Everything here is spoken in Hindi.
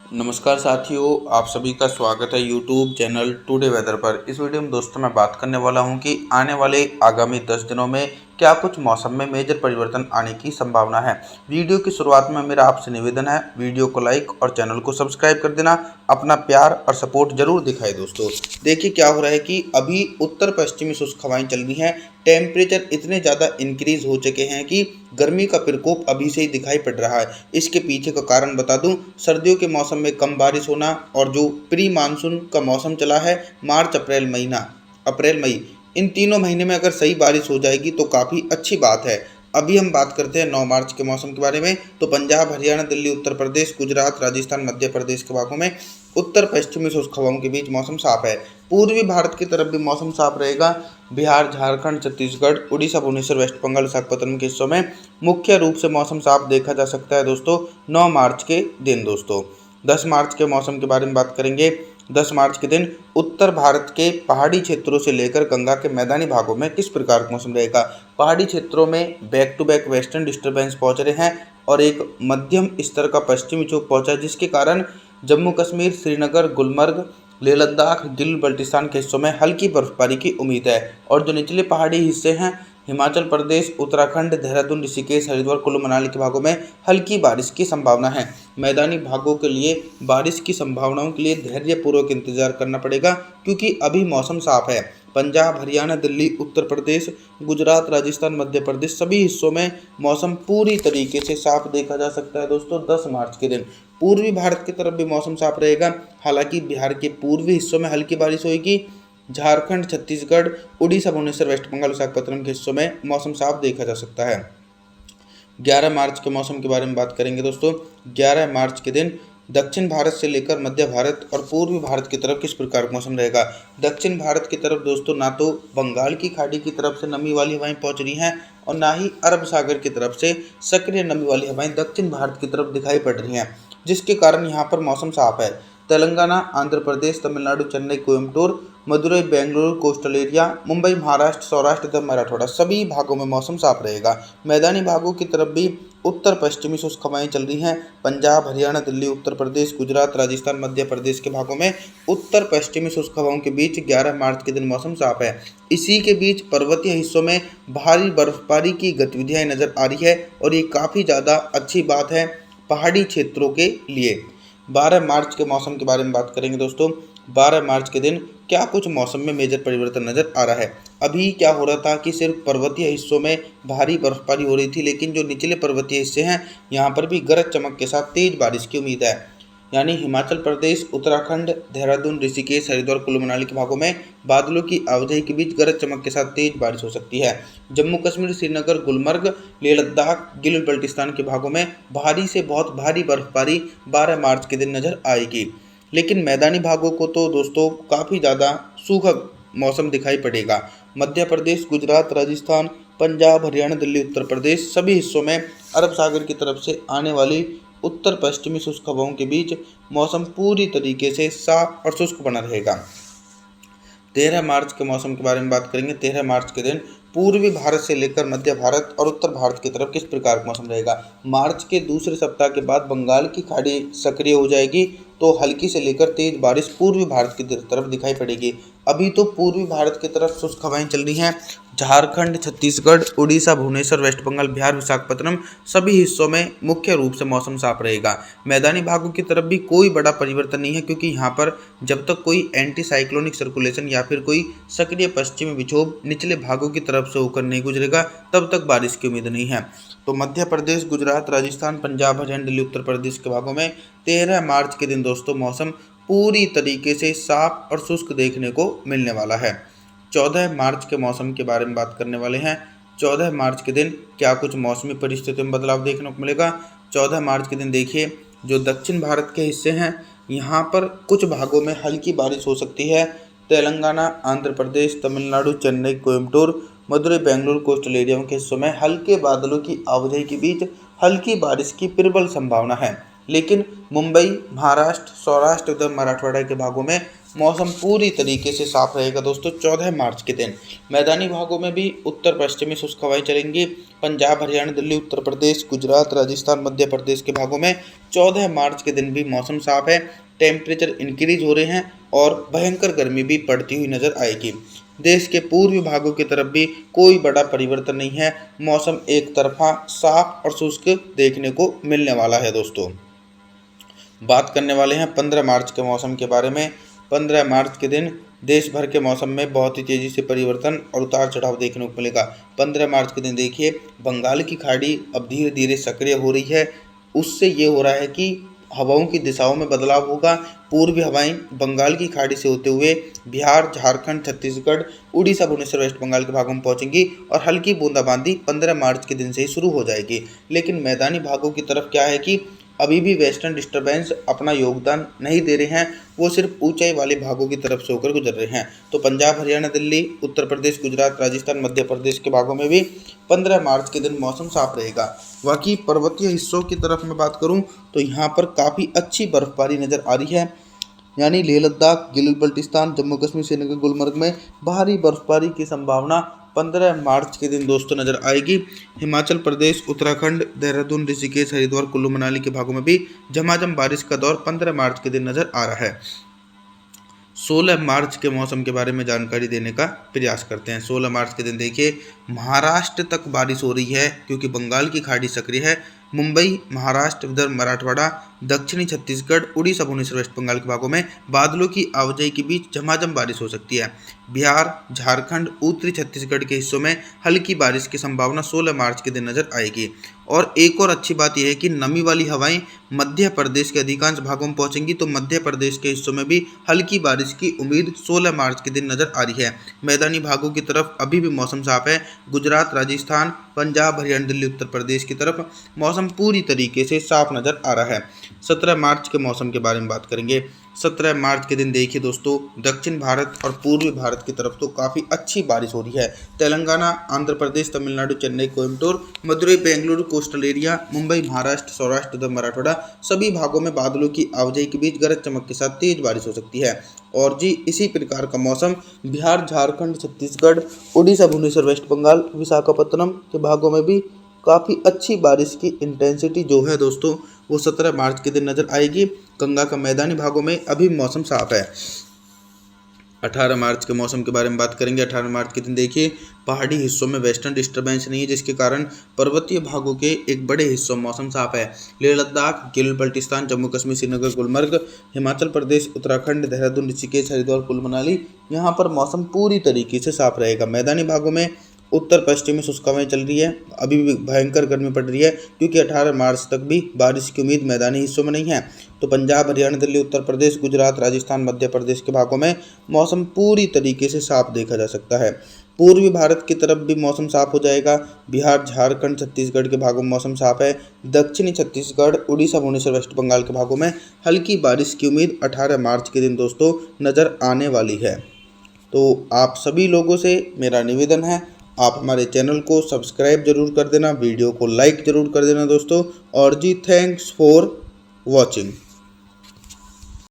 नमस्कार साथियों, आप सभी का स्वागत है यूट्यूब चैनल टुडे वेदर पर। इस वीडियो में दोस्तों मैं बात करने वाला हूं कि आने वाले आगामी 10 दिनों में क्या कुछ मौसम में मेजर परिवर्तन आने की संभावना है। वीडियो की शुरुआत में मेरा आपसे निवेदन है, वीडियो को लाइक और चैनल को सब्सक्राइब कर देना। अपना प्यार और सपोर्ट जरूर दिखाए दोस्तों। देखिए क्या हो रहा है कि अभी उत्तर पश्चिमी शुष्क हवाएं चल रही हैं। टेम्परेचर इतने ज़्यादा इंक्रीज हो चुके हैं कि गर्मी का प्रकोप अभी से ही दिखाई पड़ रहा है। इसके पीछे का कारण बता दूं, सर्दियों के मौसम में कम बारिश होना और जो प्री मानसून का मौसम चला है मार्च अप्रैल मई, इन तीनों महीने में अगर सही बारिश हो जाएगी तो काफ़ी अच्छी बात है। अभी हम बात करते हैं 9 मार्च के मौसम के बारे में। तो पंजाब, हरियाणा, दिल्ली, उत्तर प्रदेश, गुजरात, राजस्थान, मध्य प्रदेश के भागों में उत्तर पश्चिमी शुष्क हवाओं के बीच मौसम साफ है। पूर्वी भारत की तरफ भी मौसम साफ रहेगा। बिहार, झारखंड, छत्तीसगढ़, उड़ीसा, भुवनेश्वर, वेस्ट बंगाल, विशाखापत्तनम के हिस्सों में मुख्य रूप से मौसम साफ देखा जा सकता है दोस्तों 9 मार्च के दिन। दोस्तों 10 मार्च के मौसम के बारे में बात करेंगे। 10 मार्च के दिन उत्तर भारत के पहाड़ी क्षेत्रों से लेकर गंगा के मैदानी भागों में किस प्रकार का मौसम रहेगा। पहाड़ी क्षेत्रों में back to back western disturbance पहुंच रहे हैं और एक मध्यम स्तर का पश्चिमी विक्षोभ पहुंचा है, जिसके कारण जम्मू कश्मीर, श्रीनगर, गुलमर्ग, लेह लद्दाख, गिल बल्टिस्तान के हिस्सों में हल्की बर्फबारी की उम्मीद है। और जो निचले पहाड़ी हिस्से हैं, हिमाचल प्रदेश, उत्तराखंड, देहरादून, ऋषिकेश, हरिद्वार, कुल्लू मनाली के भागों में हल्की बारिश की संभावना है। मैदानी भागों के लिए बारिश की संभावनाओं के लिए धैर्यपूर्वक इंतजार करना पड़ेगा, क्योंकि अभी मौसम साफ है। पंजाब, हरियाणा, दिल्ली, उत्तर प्रदेश, गुजरात, राजस्थान, मध्य प्रदेश सभी हिस्सों में मौसम पूरी तरीके से साफ देखा जा सकता है दोस्तों 10 मार्च के दिन। पूर्वी भारत की तरफ भी मौसम साफ रहेगा। हालांकि बिहार के पूर्वी हिस्सों में हल्की बारिश होगी। झारखंड, छत्तीसगढ़, उड़ीसा, भुवनेश्वर, वेस्ट बंगाल, विशाखापत्तनम के हिस्सों में मौसम साफ देखा जा सकता है। 11 मार्च के मौसम के बारे में बात करेंगे दोस्तों। 11 मार्च के दिन दक्षिण भारत से लेकर मध्य भारत और पूर्वी भारत की तरफ किस प्रकार का मौसम रहेगा। दक्षिण भारत की तरफ दोस्तों ना तो बंगाल की खाड़ी की तरफ से नमी वाली हवाएं पहुंच रही हैं और ना ही अरब सागर की तरफ से सक्रिय नमी वाली हवाएं दक्षिण भारत की तरफ दिखाई पड़ रही हैं, जिसके कारण यहाँ पर मौसम साफ है। तेलंगाना, आंध्र प्रदेश, तमिलनाडु, चेन्नई, कोयम्बटूर, मदुरई, बेंगलुरु, कोस्टल एरिया, मुंबई, महाराष्ट्र, सौराष्ट्र तथा मराठवाड़ा सभी भागों में मौसम साफ रहेगा। मैदानी भागों की तरफ भी उत्तर पश्चिमी शुष्क हवाएं चल रही हैं। पंजाब, हरियाणा, दिल्ली, उत्तर प्रदेश, गुजरात, राजस्थान, मध्य प्रदेश के भागों में उत्तर पश्चिमी शुष्क हवाओं के बीच 11 मार्च के दिन मौसम साफ है। इसी के बीच पर्वतीय हिस्सों में भारी बर्फबारी की गतिविधियां नजर आ रही है और ये काफ़ी ज़्यादा अच्छी बात है पहाड़ी क्षेत्रों के लिए। 12 मार्च के मौसम के बारे में बात करेंगे दोस्तों। 12 मार्च के दिन क्या कुछ मौसम में मेजर परिवर्तन नज़र आ रहा है। अभी क्या हो रहा था कि सिर्फ पर्वतीय हिस्सों में भारी बर्फबारी हो रही थी, लेकिन जो निचले पर्वतीय हिस्से हैं यहाँ पर भी गरज चमक के साथ तेज बारिश की उम्मीद है। यानी हिमाचल प्रदेश, उत्तराखंड, देहरादून, ऋषिकेश, हरिद्वार, कुल्लू मनाली के भागों में बादलों की आवाजाही के बीच गरज चमक के साथ तेज बारिश हो सकती है। जम्मू कश्मीर, श्रीनगर, गुलमर्ग, लेह लद्दाख, गिल बल्टिस्तान के भागों में भारी से बहुत भारी बर्फबारी 12 मार्च के दिन नजर आएगी। लेकिन मैदानी भागों को तो दोस्तों काफ़ी ज़्यादा सूखा मौसम दिखाई पड़ेगा। मध्य प्रदेश, गुजरात, राजस्थान, पंजाब, हरियाणा, दिल्ली, उत्तर प्रदेश सभी हिस्सों में अरब सागर की तरफ से आने वाली उत्तर पश्चिमी शुष्क हवाओं के बीच मौसम पूरी तरीके से साफ और शुष्क बना रहेगा। 13 मार्च के मौसम के बारे में बात करेंगे। 13 मार्च के दिन पूर्वी भारत से लेकर मध्य भारत और उत्तर भारत की तरफ किस प्रकार का मौसम रहेगा। मार्च के दूसरे सप्ताह के बाद बंगाल की खाड़ी सक्रिय हो जाएगी, तो हल्की से लेकर तेज बारिश पूर्वी भारत की तरफ दिखाई पड़ेगी। अभी तो पूर्वी भारत की तरफ शुष्क हवाएं चल रही हैं। झारखंड, छत्तीसगढ़, उड़ीसा, भुवनेश्वर, वेस्ट बंगाल, बिहार, विशाखापत्तनम सभी हिस्सों में मुख्य रूप से मौसम साफ रहेगा। मैदानी भागों की तरफ भी कोई बड़ा परिवर्तन नहीं है, क्योंकि यहाँ पर जब तक कोई एंटी साइक्लोनिक सर्कुलेशन या फिर कोई सक्रिय पश्चिमी विक्षोभ निचले भागों की तरफ से होकर नहीं गुजरेगा, तब तक बारिश की उम्मीद नहीं है। तो मध्य प्रदेश, गुजरात, राजस्थान, पंजाब, हरियाणा, दिल्ली, उत्तर प्रदेश के भागों में 13 मार्च के दिन दोस्तों मौसम पूरी तरीके से साफ और शुष्क देखने को मिलने वाला है। 14 मार्च के मौसम के बारे में बात करने वाले हैं। 14 मार्च के दिन क्या कुछ मौसमी परिस्थितियों में बदलाव देखने को मिलेगा। 14 मार्च के दिन देखिए, जो दक्षिण भारत के हिस्से हैं यहाँ पर कुछ भागों में हल्की बारिश हो सकती है। तेलंगाना, आंध्र प्रदेश, तमिलनाडु, चेन्नई, कोयम्बटूर, मदुरई, बेंगलुरु, कोस्टल एरिया के हिस्सों में हल्के बादलों की आवाजाही के बीच हल्की बारिश की प्रबल संभावना है। लेकिन मुंबई, महाराष्ट्र, सौराष्ट्र तथा मराठवाड़ा के भागों में मौसम पूरी तरीके से साफ रहेगा दोस्तों 14 मार्च के दिन। मैदानी भागों में भी उत्तर पश्चिमी शुष्क हवाएं चलेंगी। पंजाब, हरियाणा, दिल्ली, उत्तर प्रदेश, गुजरात, राजस्थान, मध्य प्रदेश के भागों में 14 मार्च के दिन भी मौसम साफ है। टेम्परेचर इंक्रीज हो रहे हैं और भयंकर गर्मी भी पड़ती हुई नजर आएगी। देश के पूर्वी भागों की तरफ भी कोई बड़ा परिवर्तन नहीं है। मौसम एक तरफा साफ और शुष्क देखने को मिलने वाला है दोस्तों। बात करने वाले हैं 15 मार्च के मौसम के बारे में। 15 मार्च के दिन देश भर के मौसम में बहुत ही तेज़ी से परिवर्तन और उतार चढ़ाव देखने को मिलेगा। 15 मार्च के दिन देखिए, बंगाल की खाड़ी अब धीरे धीरे सक्रिय हो रही है। उससे ये हो रहा है कि हवाओं की दिशाओं में बदलाव होगा। पूर्वी हवाएं बंगाल की खाड़ी से होते हुए बिहार, झारखंड, छत्तीसगढ़, उड़ीसा, भुवनेश्वर, वेस्ट बंगाल के भागों में पहुंचेंगी और हल्की बूंदाबांदी 15 मार्च के दिन से ही शुरू हो जाएगी। लेकिन मैदानी भागों की तरफ क्या है कि अभी भी वेस्टर्न डिस्टर्बेंस अपना योगदान नहीं दे रहे हैं, वो सिर्फ ऊंचाई वाले भागों की तरफ से होकर गुजर रहे हैं। तो पंजाब, हरियाणा, दिल्ली, उत्तर प्रदेश, गुजरात, राजस्थान, मध्य प्रदेश के भागों में भी 15 मार्च के दिन मौसम साफ रहेगा। बाकी पर्वतीय हिस्सों की तरफ मैं बात करूं तो यहाँ पर काफ़ी अच्छी बर्फबारी नज़र आ रही है। यानी लेह लद्दाख, गिलगित बल्टिस्तान, जम्मू कश्मीर, श्रीनगर, गुलमर्ग में भारी बर्फबारी की संभावना 15 मार्च के दिन दोस्तों नज़र आएगी। हिमाचल प्रदेश, उत्तराखंड, देहरादून, ऋषिकेश, हरिद्वार, कुल्लू मनाली के भागों में भी झमाझम बारिश का दौर 15 मार्च के दिन नज़र आ रहा है। 16 मार्च के मौसम के बारे में जानकारी देने का प्रयास करते हैं। 16 मार्च के दिन देखिए, महाराष्ट्र तक बारिश हो रही है क्योंकि बंगाल की खाड़ी सक्रिय है। मुंबई, महाराष्ट्र, विदर्भ, मराठवाड़ा, दक्षिणी छत्तीसगढ़, उड़ीसा, भुवनेश्वर, वेस्ट बंगाल के भागों में बादलों की आवाजाही के बीच झमाझम बारिश हो सकती है। बिहार, झारखंड, उत्तरी छत्तीसगढ़ के हिस्सों में हल्की बारिश की संभावना 16 मार्च के दिन नजर आएगी। और एक और अच्छी बात यह है कि नमी वाली हवाएं मध्य प्रदेश के अधिकांश भागों में पहुंचेंगी, तो मध्य प्रदेश के हिस्सों में भी हल्की बारिश की उम्मीद 16 मार्च के दिन नजर आ रही है। मैदानी भागों की तरफ अभी भी मौसम साफ है। गुजरात, राजस्थान, पंजाब, हरियाणा, दिल्ली, उत्तर प्रदेश की तरफ मौसम पूरी तरीके से साफ नजर आ रहा है। 17 मार्च के मौसम के बारे में बात करेंगे। 17 मार्च के दिन देखिए दोस्तों, दक्षिण भारत और पूर्वी भारत की तरफ तो काफ़ी अच्छी बारिश हो रही है। तेलंगाना, आंध्र प्रदेश, तमिलनाडु, चेन्नई, कोयम्बटूर, मदुरई, बेंगलुरु, कोस्टल एरिया, मुंबई, महाराष्ट्र, सौराष्ट्र तथा मराठवाड़ा सभी भागों में बादलों की आवाजाही के बीच गरज चमक के साथ तेज बारिश हो सकती है। और जी इसी प्रकार का मौसम बिहार, झारखंड, छत्तीसगढ़, उड़ीसा, भुवनेश्वर, वेस्ट बंगाल, विशाखापत्तनम के भागों में भी काफ़ी अच्छी बारिश की इंटेंसिटी जो है दोस्तों वो 17 मार्च के दिन नज़र आएगी। गंगा का मैदानी भागों में अभी मौसम साफ है। 18 मार्च के मौसम के बारे में बात करेंगे। 18 मार्च के दिन देखिए, पहाड़ी हिस्सों में वेस्टर्न डिस्टर्बेंस नहीं है, जिसके कारण पर्वतीय भागों के एक बड़े हिस्सों में मौसम साफ है। लेह लद्दाख, गिलगित बल्टिस्तान, जम्मू कश्मीर, श्रीनगर, गुलमर्ग, हिमाचल प्रदेश, उत्तराखंड, देहरादून, ऋषिकेश, हरिद्वार, कुल्लू मनाली यहाँ पर मौसम पूरी तरीके से साफ रहेगा। मैदानी भागों में उत्तर पश्चिमी शुष्क हवाएं चल रही है, अभी भी भयंकर गर्मी पड़ रही है क्योंकि 18 मार्च तक भी बारिश की उम्मीद मैदानी हिस्सों में नहीं है। तो पंजाब, हरियाणा, दिल्ली, उत्तर प्रदेश, गुजरात, राजस्थान, मध्य प्रदेश के भागों में मौसम पूरी तरीके से साफ देखा जा सकता है। पूर्वी भारत की तरफ भी मौसम साफ हो जाएगा। बिहार, झारखंड, छत्तीसगढ़ के भागों में मौसम साफ है। दक्षिणी छत्तीसगढ़, उड़ीसा, भुवनेश्वर, वेस्ट बंगाल के भागों में हल्की बारिश की उम्मीद 18 मार्च के दिन दोस्तों नज़र आने वाली है। तो आप सभी लोगों से मेरा निवेदन है, आप हमारे चैनल को सब्सक्राइब जरूर कर देना, वीडियो को लाइक ज़रूर कर देना दोस्तों। और जी थैंक्स फॉर वॉचिंग।